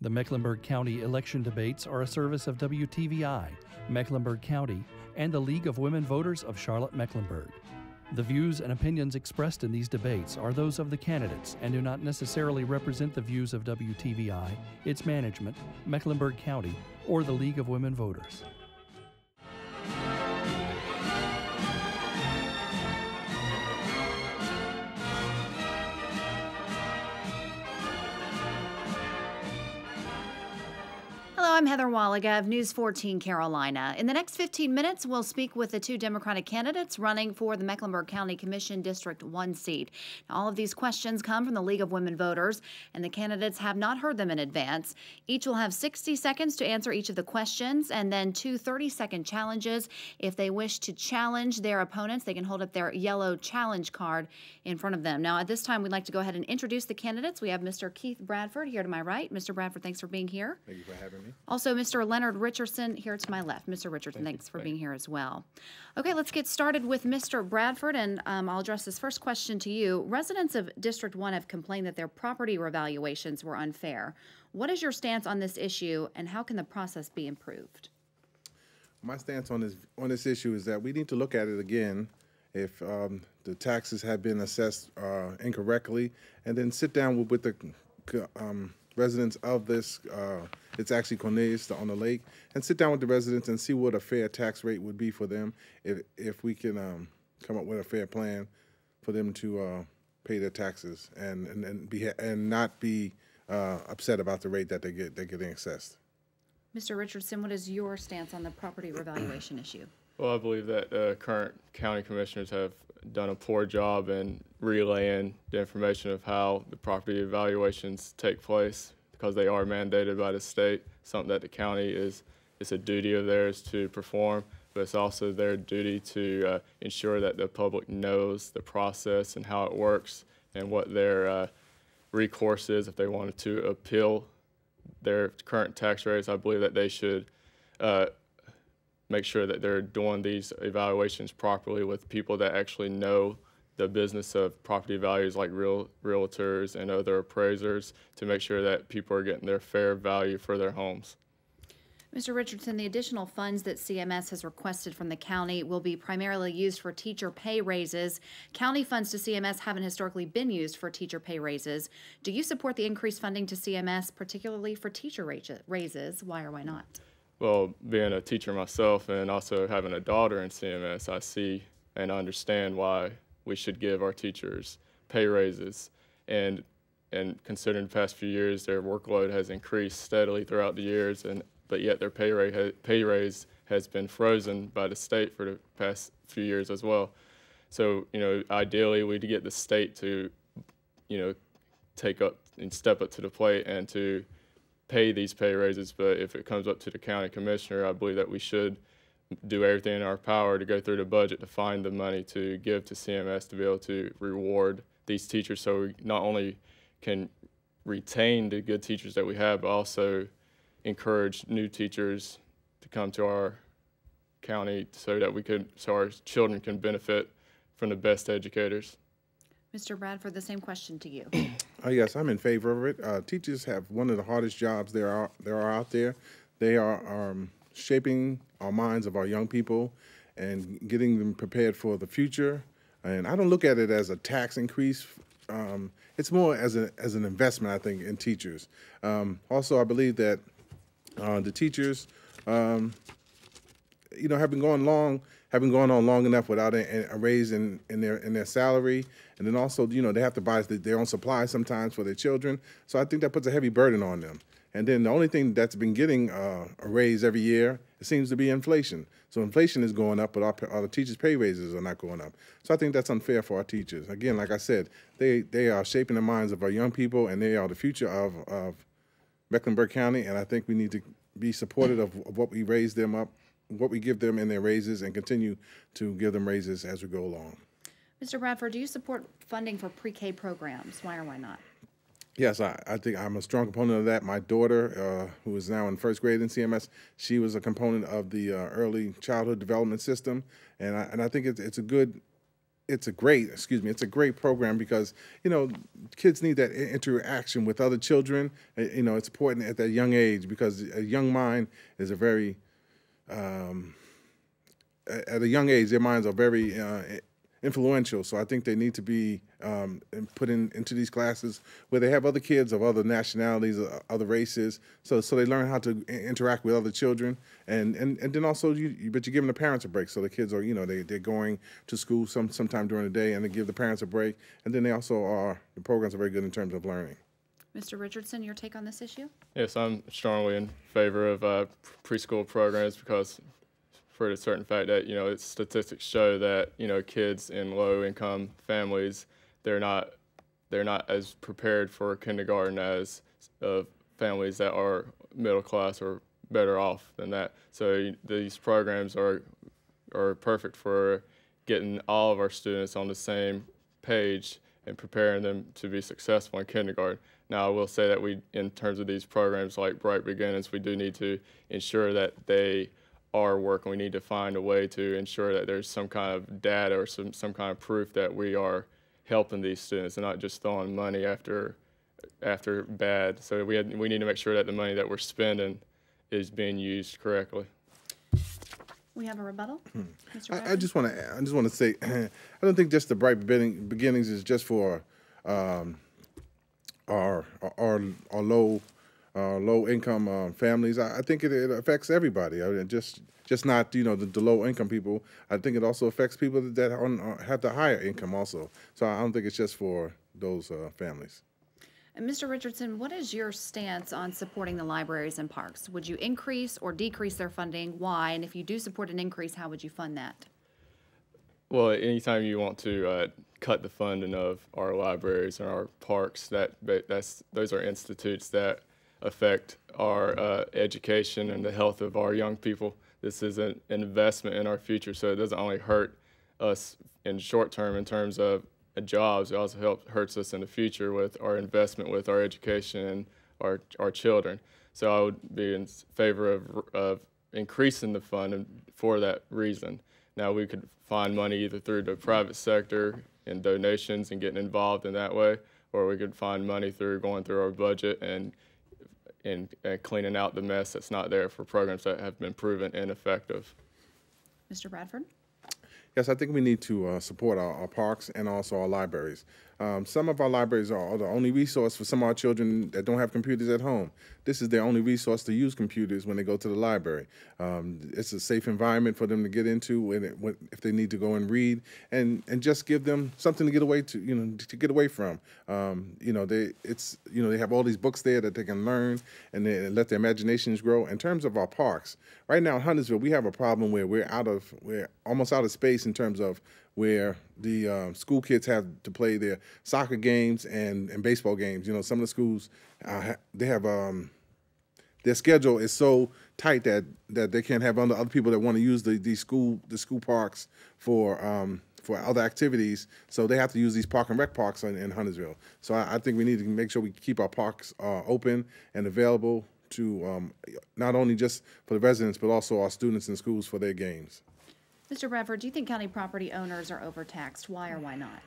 The Mecklenburg County election debates are a service of WTVI, Mecklenburg County, and the League of Women Voters of Charlotte-Mecklenburg. The views and opinions expressed in these debates are those of the candidates and do not necessarily represent the views of WTVI, its management, Mecklenburg County, or the League of Women Voters. Hello, I'm Heather Walliga of News 14 Carolina. In the next 15 minutes, we'll speak with the two Democratic candidates running for the Mecklenburg County Commission District 1 seat. Now, all of these questions come from the League of Women Voters, and the candidates have not heard them in advance. Each will have 60 seconds to answer each of the questions, and then two 30-second challenges. If they wish to challenge their opponents, they can hold up their yellow challenge card in front of them. Now, at this time, we'd like to go ahead and introduce the candidates. We have Mr. Keith Bradford here to my right. Mr. Bradford, thanks for being here. Thank you for having me. Also, Mr. Leonard Richardson here to my left. Mr. Richardson, thanks for being here as well. Okay, let's get started with Mr. Bradford, and I'll address this first question to you. Residents of District 1 have complained that their property revaluations were unfair. What is your stance on this issue, and how can the process be improved? My stance on this issue is that we need to look at it again if the taxes have been assessed incorrectly, and then sit down with the residents of this, it's actually Cornelius on the lake, and sit down with the residents and see what a fair tax rate would be for them if we can come up with a fair plan for them to pay their taxes and not be upset about the rate that they're getting assessed. Mr. Richardson, what is your stance on the property revaluation issue? Well, I believe that current county commissioners have done a poor job in relaying the information of how the property evaluations take place, because they are mandated by the state, something that the county it's a duty of theirs to perform, but it's also their duty to ensure that the public knows the process and how it works and what their recourse is if they wanted to appeal their current tax rates. I believe that they should make sure that they're doing these evaluations properly with people that actually know the business of property values, like realtors and other appraisers, to make sure that people are getting their fair value for their homes. Mr. Richardson, the additional funds that CMS has requested from the county will be primarily used for teacher pay raises. County funds to CMS haven't historically been used for teacher pay raises. Do you support the increased funding to CMS, particularly for teacher raises? Why or why not? Well, being a teacher myself and also having a daughter in CMS, I see and understand why we should give our teachers pay raises. And considering the past few years, their workload has increased steadily throughout the years, but yet their pay raise has been frozen by the state for the past few years as well. So, ideally, we'd get the state to, take up and step up to the plate and to pay these pay raises. But if it comes up to the county commissioner, I believe that we should do everything in our power to go through the budget to find the money to give to CMS to be able to reward these teachers, so we not only can retain the good teachers that we have, but also encourage new teachers to come to our county so our children can benefit from the best educators. Mr. Bradford, the same question to you. Yes, I'm in favor of it. Teachers have one of the hardest jobs there are out there. They are shaping our minds of our young people and getting them prepared for the future. And I don't look at it as a tax increase. It's more as an investment, I think, in teachers. Also, I believe that the teachers, have been going on long enough without a raise in their salary, and then also, they have to buy their own supplies sometimes for their children. So I think that puts a heavy burden on them. And then the only thing that's been getting a raise every year, it seems to be inflation. So inflation is going up, but our teachers' pay raises are not going up. So I think that's unfair for our teachers. Again, like I said, they are shaping the minds of our young people, and they are the future of Mecklenburg County. And I think we need to be supportive of what we raise them up, what we give them in their raises, and continue to give them raises as we go along. Mr. Bradford, do you support funding for pre-K programs? Why or why not? Yes, I think I'm a strong component of that. My daughter, who is now in first grade in CMS, she was a component of the early childhood development system, and I think it's a good it's a great program because, you know, kids need that interaction with other children. You know, it's important at that young age because a young mind is a very, at a young age, their minds are very influential. So I think they need to be put into these classes where they have other kids of other nationalities, other races, so they learn how to interact with other children, and then also but you're giving the parents a break, so the kids are, you know, they're going to school sometime during the day, and they give the parents a break, and then the programs are very good in terms of learning. Mr. Richardson, your take on this issue? Yes, I'm strongly in favor of preschool programs because for a certain fact that, you know, statistics show that, you know, kids in low-income families, they're not as prepared for kindergarten as families that are middle class or better off than that. So these programs are perfect for getting all of our students on the same page and preparing them to be successful in kindergarten. Now, I will say that in terms of these programs like Bright Beginnings, we do need to ensure that they are working. We need to find a way to ensure that there's some kind of data or some kind of proof that we are helping these students and not just throwing money after bad. So we need to make sure that the money that we're spending is being used correctly. We have a rebuttal. Mr. I just want to say, I don't think just the Bright Beginnings is just for our low income families. I think it affects everybody. I mean, just not, you know, the low income people. I think it also affects people that have the higher income also. So I don't think it's just for those families. And Mr. Richardson, what is your stance on supporting the libraries and parks? Would you increase or decrease their funding? Why? And if you do support an increase, how would you fund that? Well, anytime you want to cut the funding of our libraries and our parks, those are institutes that affect our education and the health of our young people. This is an investment in our future, so it doesn't only hurt us in short term in terms of jobs, it also hurts us in the future with our investment with our education and our children. So I would be in favor of increasing the fund for that reason. Now, we could find money either through the private sector and donations and getting involved in that way, or we could find money through going through our budget and cleaning out the mess that's not there for programs that have been proven ineffective. Mr. Bradford? Yes, I think we need to support our parks and also our libraries. Some of our libraries are the only resource for some of our children that don't have computers at home. This is their only resource to use computers when they go to the library. It's a safe environment for them to get into if they need to go and read, and just give them something to get away to get away from. They have all these books there that they can learn and they let their imaginations grow. In terms of our parks, right now in Huntersville, we have a problem where we're almost out of space in terms of where the school kids have to play their soccer games and baseball games. You know, some of the schools they have their schedule is so tight that they can't have other people that want to use the school parks for other activities. So they have to use these park and rec parks in Huntersville. So I think we need to make sure we keep our parks open and available to not only just for the residents but also our students in schools for their games. Mr. Bradford, do you think county property owners are overtaxed? Why or why not?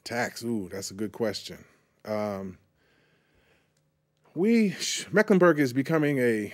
Tax, ooh, that's a good question. Mecklenburg is becoming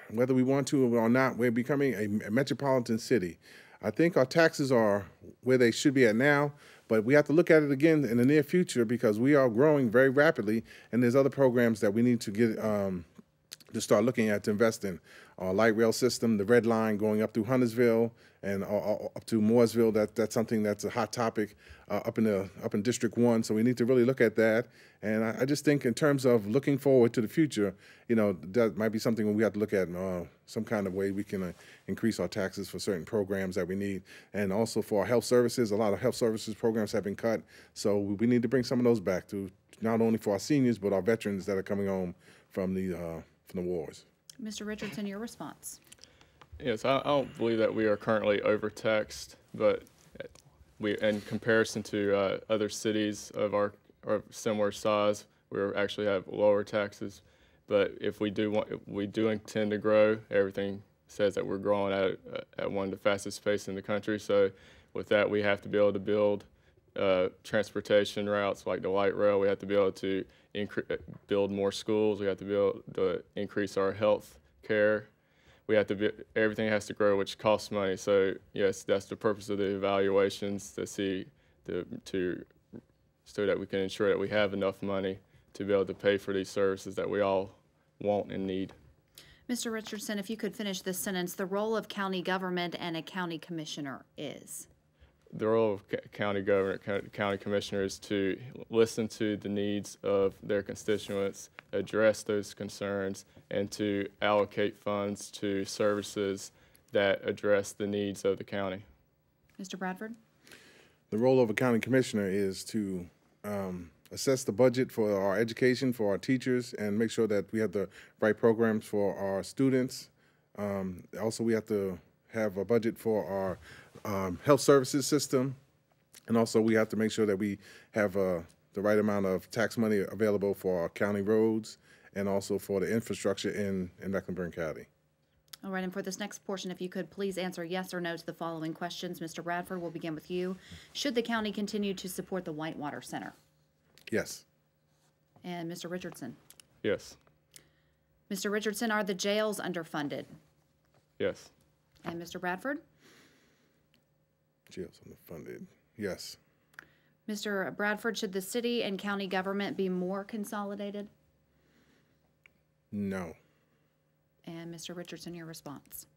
whether we want to or not, we're becoming a metropolitan city. I think our taxes are where they should be at now, but we have to look at it again in the near future because we are growing very rapidly, and there's other programs that we need to get to start looking at to invest in. Our light rail system, the Red Line going up through Huntersville and up to Mooresville, that's something that's a hot topic up in District 1. So we need to really look at that. And I just think in terms of looking forward to the future, you know, that might be something we have to look at some kind of way we can increase our taxes for certain programs that we need. And also for our health services, a lot of health services programs have been cut. So we need to bring some of those back to not only for our seniors, but our veterans that are coming home from the wars. Mr. Richardson, your response. Yes, I don't believe that we are currently overtaxed, but in comparison to other cities of our similar size, we actually have lower taxes. But if we do intend to grow, everything says that we're growing at one of the fastest pace in the country. So with that, we have to be able to build transportation routes like the light rail. We have to be able to build more schools. We have to be able to increase our health care. We have to be, everything has to grow, which costs money. So yes, that's the purpose of the evaluations, to see so that we can ensure that we have enough money to be able to pay for these services that we all want and need. Mr. Richardson, if you could finish this sentence, the role of county government and a county commissioner is? The role of county government, county commissioner, is to listen to the needs of their constituents, address those concerns, and to allocate funds to services that address the needs of the county. Mr. Bradford? The role of a county commissioner is to assess the budget for our education, for our teachers, and make sure that we have the right programs for our students. Also, we have to have a budget for our health services system, and also we have to make sure that we have the right amount of tax money available for our county roads and also for the infrastructure in Mecklenburg County. All right, and for this next portion, if you could please answer yes or no to the following questions. Mr. Bradford, we'll begin with you. Should the county continue to support the Whitewater Center? Yes. And Mr. Richardson? Yes. Mr. Richardson, are the jails underfunded? Yes. And Mr. Bradford? Jails underfunded. Yes. Mr. Bradford, should the city and county government be more consolidated? No. And Mr. Richardson, your response?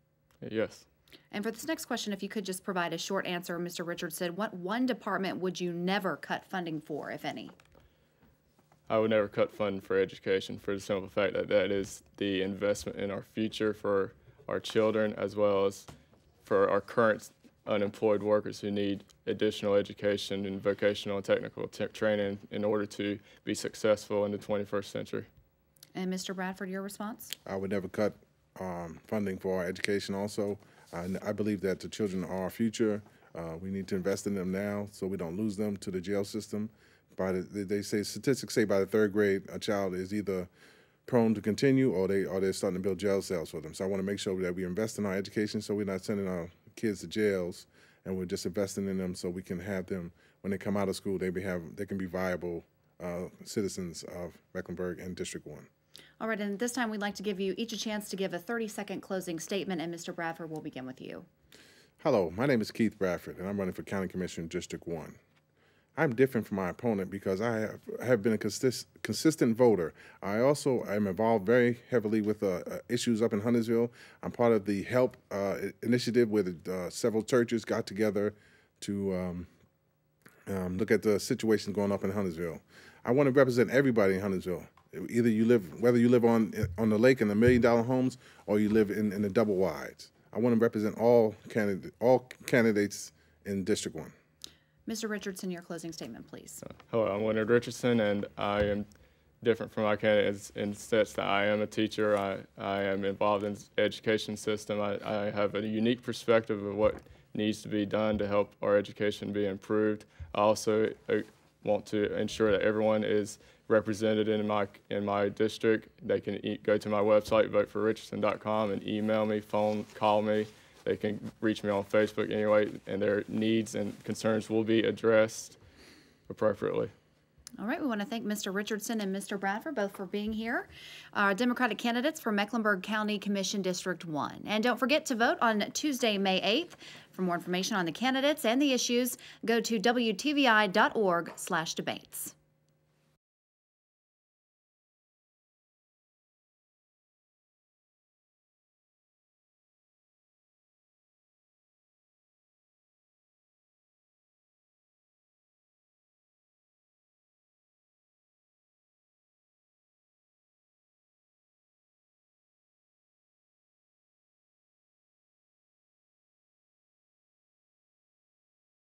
Yes. And for this next question, if you could just provide a short answer, Mr. Richardson, what one department would you never cut funding for, if any? I would never cut funding for education, for the simple fact that that is the investment in our future for our children, as well as for our current unemployed workers who need additional education and vocational and technical training in order to be successful in the 21st century. And Mr. Bradford, your response? I would never cut funding for our education also. I believe that the children are our future. We need to invest in them now so we don't lose them to the jail system. Statistics say by the third grade, a child is either prone to continue or they're starting to build jail cells for them. So I want to make sure that we invest in our education so we're not sending our kids to jails, and we're just investing in them so we can have them, when they come out of school, they can be viable citizens of Mecklenburg and District 1. All right, and this time we'd like to give you each a chance to give a 30-second closing statement, and Mr. Bradford, will begin with you. Hello, my name is Keith Bradford, and I'm running for County Commissioner District 1. I'm different from my opponent because I have been a consistent voter. I also am involved very heavily with issues up in Huntersville. I'm part of the HELP initiative where several churches got together to look at the situation going up in Huntersville. I want to represent everybody in Huntersville. Whether you live on the lake in the $1 million homes or you live in the double wides. I want to represent all candidates in District 1. Mr. Richardson, your closing statement, please. Hello, I'm Leonard Richardson, and I am different from my candidates in the sense that I am a teacher. I am involved in the education system. I have a unique perspective of what needs to be done to help our education be improved. I also want to ensure that everyone is represented in my district. They can go to my website, voteforrichardson.com, and email me, call me. They can reach me on Facebook anyway, and their needs and concerns will be addressed appropriately. All right, we want to thank Mr. Richardson and Mr. Bradford both for being here, our Democratic candidates for Mecklenburg County Commission District 1. And don't forget to vote on Tuesday, May 8th. For more information on the candidates and the issues, go to WTVI.org/debates.